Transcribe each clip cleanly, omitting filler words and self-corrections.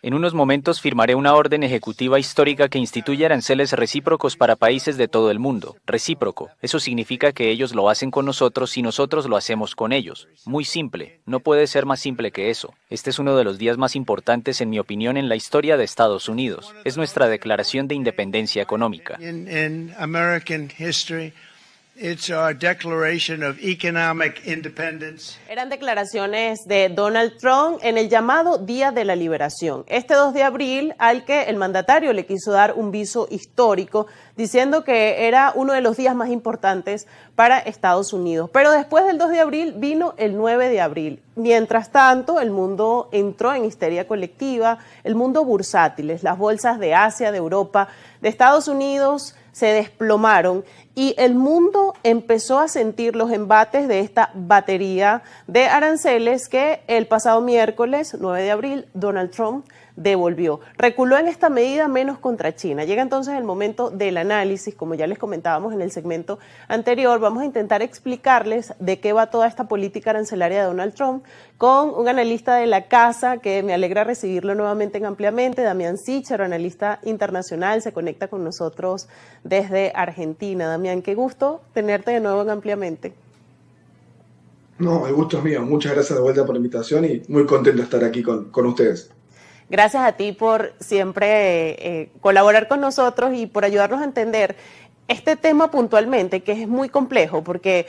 En unos momentos firmaré una orden ejecutiva histórica que instituye aranceles recíprocos para países de todo el mundo. Recíproco. Eso significa que ellos lo hacen con nosotros y nosotros lo hacemos con ellos. Muy simple. No puede ser más simple que eso. Este es uno de los días más importantes, en mi opinión, en la historia de Estados Unidos. Es nuestra declaración de independencia económica. It's our Declaration of Economic Independence. Eran declaraciones de Donald Trump en el llamado Día de la Liberación, este 2 de abril, al que el mandatario le quiso dar un viso histórico, diciendo que era uno de los días más importantes para Estados Unidos. Pero después del 2 de abril vino el 9 de abril. Mientras tanto, el mundo entró en histeria colectiva, el mundo bursátiles, las bolsas de Asia, de Europa, de Estados Unidos se desplomaron y el mundo empezó a sentir los embates de esta batería de aranceles que el pasado miércoles, 9 de abril, Donald Trump devolvió. Reculó en esta medida menos contra China. Llega entonces el momento del análisis, como ya les comentábamos en el segmento anterior. Vamos a intentar explicarles de qué va toda esta política arancelaria de Donald Trump con un analista de la casa que me alegra recibirlo nuevamente en Ampliamente, Damián Sichero, analista internacional, se conecta con nosotros desde Argentina. Damián, qué gusto tenerte de nuevo en Ampliamente. No, el gusto es mío. Muchas gracias de vuelta por la invitación y muy contento de estar aquí con ustedes. Gracias a ti por siempre colaborar con nosotros y por ayudarnos a entender este tema puntualmente, que es muy complejo, porque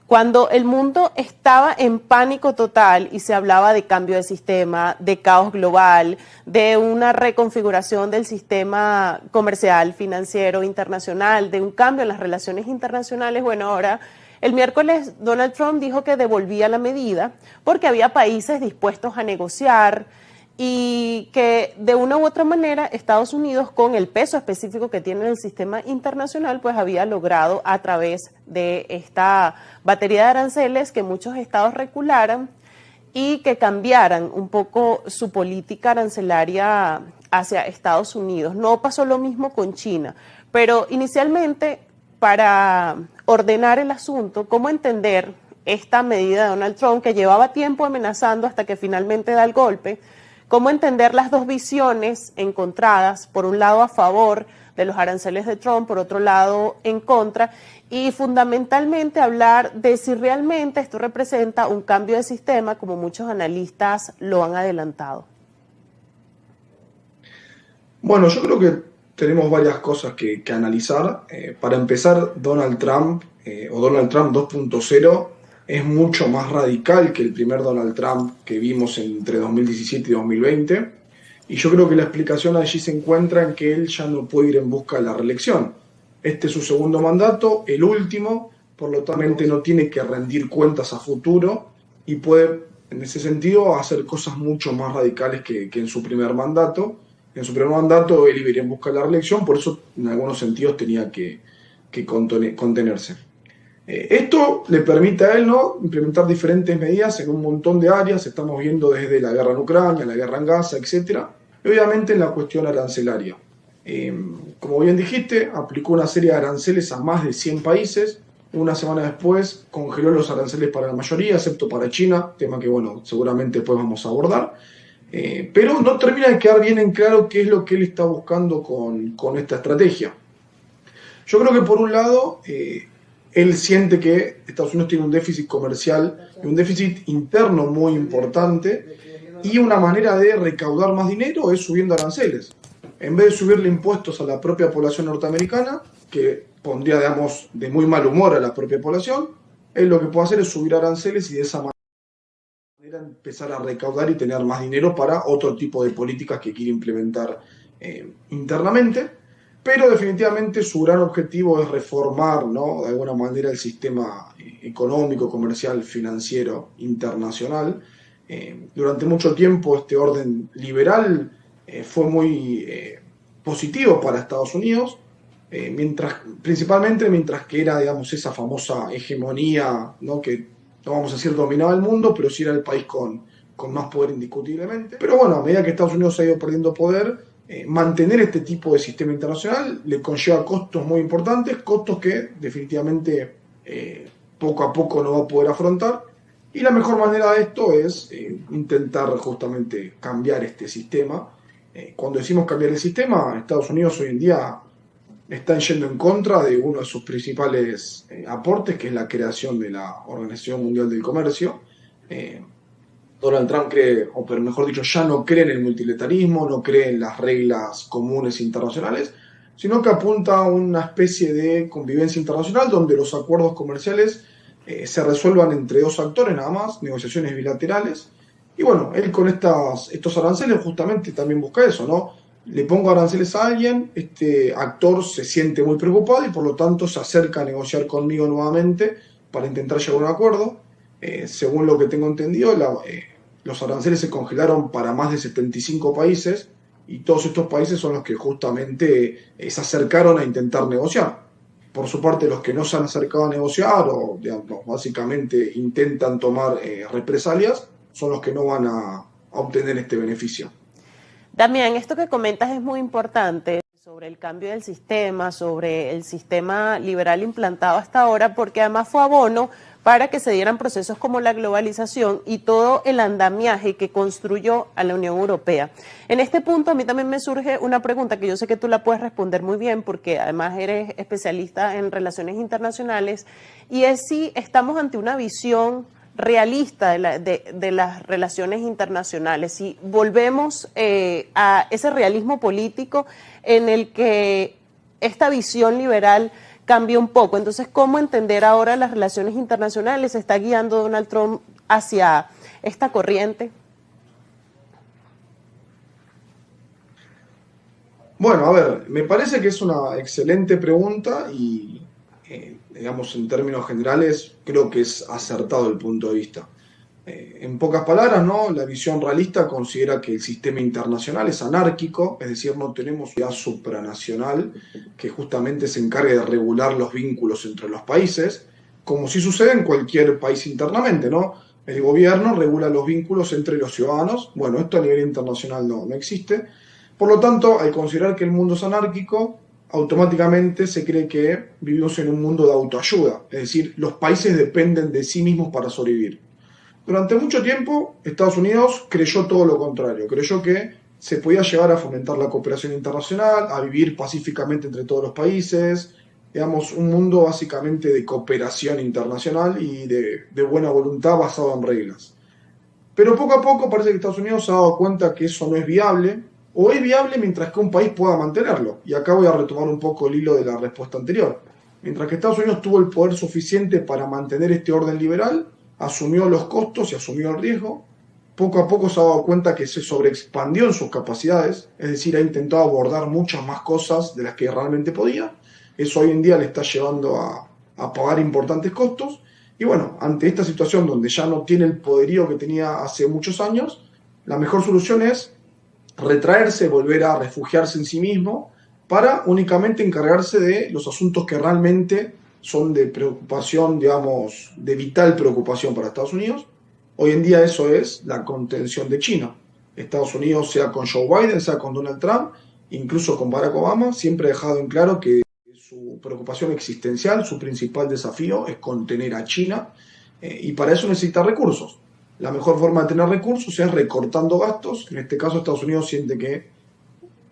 cuando el mundo estaba en pánico total y se hablaba de cambio de sistema, de caos global, de una reconfiguración del sistema comercial, financiero, internacional, de un cambio en las relaciones internacionales, bueno, ahora el miércoles Donald Trump dijo que devolvía la medida porque había países dispuestos a negociar, y que de una u otra manera Estados Unidos, con el peso específico que tiene en el sistema internacional, pues había logrado a través de esta batería de aranceles que muchos estados recularan y que cambiaran un poco su política arancelaria hacia Estados Unidos. No pasó lo mismo con China, pero inicialmente, para ordenar el asunto, ¿cómo entender esta medida de Donald Trump que llevaba tiempo amenazando hasta que finalmente da el golpe? ¿Cómo entender las dos visiones encontradas, por un lado a favor de los aranceles de Trump, por otro lado en contra? Y fundamentalmente hablar de si realmente esto representa un cambio de sistema, como muchos analistas lo han adelantado. Bueno, yo creo que tenemos varias cosas que analizar. Para empezar, Donald Trump o Donald Trump 2.0 es mucho más radical que el primer Donald Trump que vimos entre 2017 y 2020. Y yo creo que la explicación allí se encuentra en que él ya no puede ir en busca de la reelección. Este es su segundo mandato, el último, por lo tanto no tiene que rendir cuentas a futuro y puede, en ese sentido, hacer cosas mucho más radicales que en su primer mandato. En su primer mandato él iba a ir en busca de la reelección, por eso en algunos sentidos tenía que contenerse. Esto le permite a él, ¿no?, implementar diferentes medidas en un montón de áreas. Estamos viendo desde la guerra en Ucrania, la guerra en Gaza, etc. Y obviamente en la cuestión arancelaria. Como bien dijiste, aplicó una serie de aranceles a más de 100 países. Una semana después congeló los aranceles para la mayoría, excepto para China, tema que, bueno, seguramente después vamos a abordar. Pero no termina de quedar bien en claro qué es lo que él está buscando con esta estrategia. Yo creo que por un lado él siente que Estados Unidos tiene un déficit comercial y un déficit interno muy importante, y una manera de recaudar más dinero es subiendo aranceles. En vez de subirle impuestos a la propia población norteamericana, que pondría, digamos, de muy mal humor a la propia población, él lo que puede hacer es subir aranceles y de esa manera empezar a recaudar y tener más dinero para otro tipo de políticas que quiere implementar internamente. Pero definitivamente su gran objetivo es reformar, ¿no?, de alguna manera el sistema económico, comercial, financiero, internacional. Durante mucho tiempo este orden liberal fue muy positivo para Estados Unidos, principalmente mientras que era, digamos, esa famosa hegemonía, ¿no?, que no vamos a decir dominaba el mundo, pero sí era el país con más poder indiscutiblemente. Pero bueno, a medida que Estados Unidos ha ido perdiendo poder, mantener este tipo de sistema internacional le conlleva costos muy importantes, costos que definitivamente poco a poco no va a poder afrontar. Y la mejor manera de esto es intentar justamente cambiar este sistema. Cuando decimos cambiar el sistema, Estados Unidos hoy en día están yendo en contra de uno de sus principales aportes, que es la creación de la Organización Mundial del Comercio. Donald Trump cree, o pero mejor dicho, ya no cree en el multilateralismo, no cree en las reglas comunes internacionales, sino que apunta a una especie de convivencia internacional donde los acuerdos comerciales se resuelvan entre dos actores nada más, negociaciones bilaterales. Y bueno, él con estos aranceles justamente también busca eso, ¿no? Le pongo aranceles a alguien, este actor se siente muy preocupado y por lo tanto se acerca a negociar conmigo nuevamente para intentar llegar a un acuerdo. Según lo que tengo entendido, los aranceles se congelaron para más de 75 países y todos estos países son los que justamente se acercaron a intentar negociar. Por su parte, los que no se han acercado a negociar o digamos, básicamente intentan tomar represalias son los que no van a obtener este beneficio. Damián, esto que comentas es muy importante sobre el cambio del sistema, sobre el sistema liberal implantado hasta ahora, porque además fue abono para que se dieran procesos como la globalización y todo el andamiaje que construyó a la Unión Europea. En este punto a mí también me surge una pregunta que yo sé que tú la puedes responder muy bien porque además eres especialista en relaciones internacionales, y es si estamos ante una visión realista de las relaciones internacionales, si volvemos a ese realismo político en el que esta visión liberal cambia un poco. Entonces, ¿cómo entender ahora las relaciones internacionales? ¿Se está guiando Donald Trump hacia esta corriente? Bueno, a ver, me parece que es una excelente pregunta y, digamos, en términos generales, creo que es acertado el punto de vista. En pocas palabras, ¿no? La visión realista considera que el sistema internacional es anárquico, es decir, no tenemos una unidad supranacional que justamente se encargue de regular los vínculos entre los países, como si sucede en cualquier país internamente, ¿no? El gobierno regula los vínculos entre los ciudadanos. Bueno, esto a nivel internacional no existe. Por lo tanto, al considerar que el mundo es anárquico, automáticamente se cree que vivimos en un mundo de autoayuda, es decir, los países dependen de sí mismos para sobrevivir. Durante mucho tiempo, Estados Unidos creyó todo lo contrario, creyó que se podía llegar a fomentar la cooperación internacional, a vivir pacíficamente entre todos los países, digamos, un mundo básicamente de cooperación internacional y de buena voluntad basado en reglas. Pero poco a poco parece que Estados Unidos se ha dado cuenta que eso no es viable, o es viable mientras que un país pueda mantenerlo. Y acá voy a retomar un poco el hilo de la respuesta anterior. Mientras que Estados Unidos tuvo el poder suficiente para mantener este orden liberal, asumió los costos y asumió el riesgo, poco a poco se ha dado cuenta que se sobreexpandió en sus capacidades, es decir, ha intentado abordar muchas más cosas de las que realmente podía. Eso hoy en día le está llevando a pagar importantes costos. Y bueno, ante esta situación donde ya no tiene el poderío que tenía hace muchos años, la mejor solución es retraerse, volver a refugiarse en sí mismo para únicamente encargarse de los asuntos que realmente son de preocupación, digamos, de vital preocupación para Estados Unidos. Hoy en día eso es la contención de China. Estados Unidos, sea con Joe Biden, sea con Donald Trump, incluso con Barack Obama, siempre ha dejado en claro que su preocupación existencial, su principal desafío es contener a China, y para eso necesita recursos. La mejor forma de tener recursos es recortando gastos. En este caso Estados Unidos siente que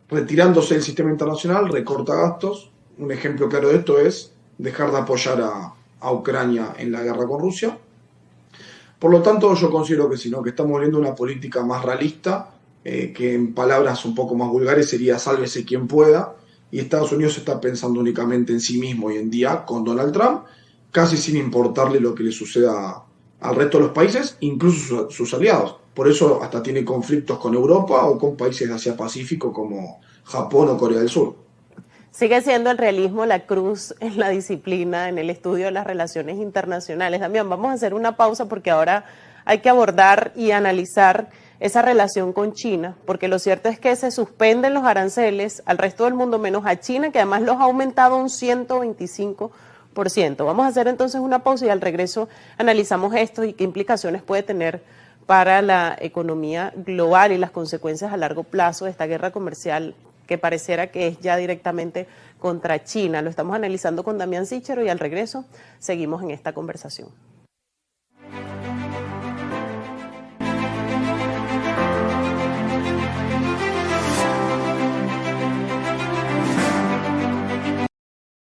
retirándose del sistema internacional recorta gastos. Un ejemplo claro de esto es dejar de apoyar a Ucrania en la guerra con Rusia. Por lo tanto, yo considero que sí, ¿no? Que estamos viendo una política más realista, que en palabras un poco más vulgares sería sálvese quien pueda, y Estados Unidos está pensando únicamente en sí mismo hoy en día con Donald Trump, casi sin importarle lo que le suceda al resto de los países, incluso sus aliados. Por eso hasta tiene conflictos con Europa o con países de Asia-Pacífico como Japón o Corea del Sur. Sigue siendo el realismo la cruz en la disciplina, en el estudio de las relaciones internacionales. Damián, vamos a hacer una pausa porque ahora hay que abordar y analizar esa relación con China, porque lo cierto es que se suspenden los aranceles al resto del mundo menos a China, que además los ha aumentado un 125%. Vamos a hacer entonces una pausa y al regreso analizamos esto y qué implicaciones puede tener para la economía global y las consecuencias a largo plazo de esta guerra comercial que pareciera que es ya directamente contra China. Lo estamos analizando con Damián Sichero y al regreso seguimos en esta conversación.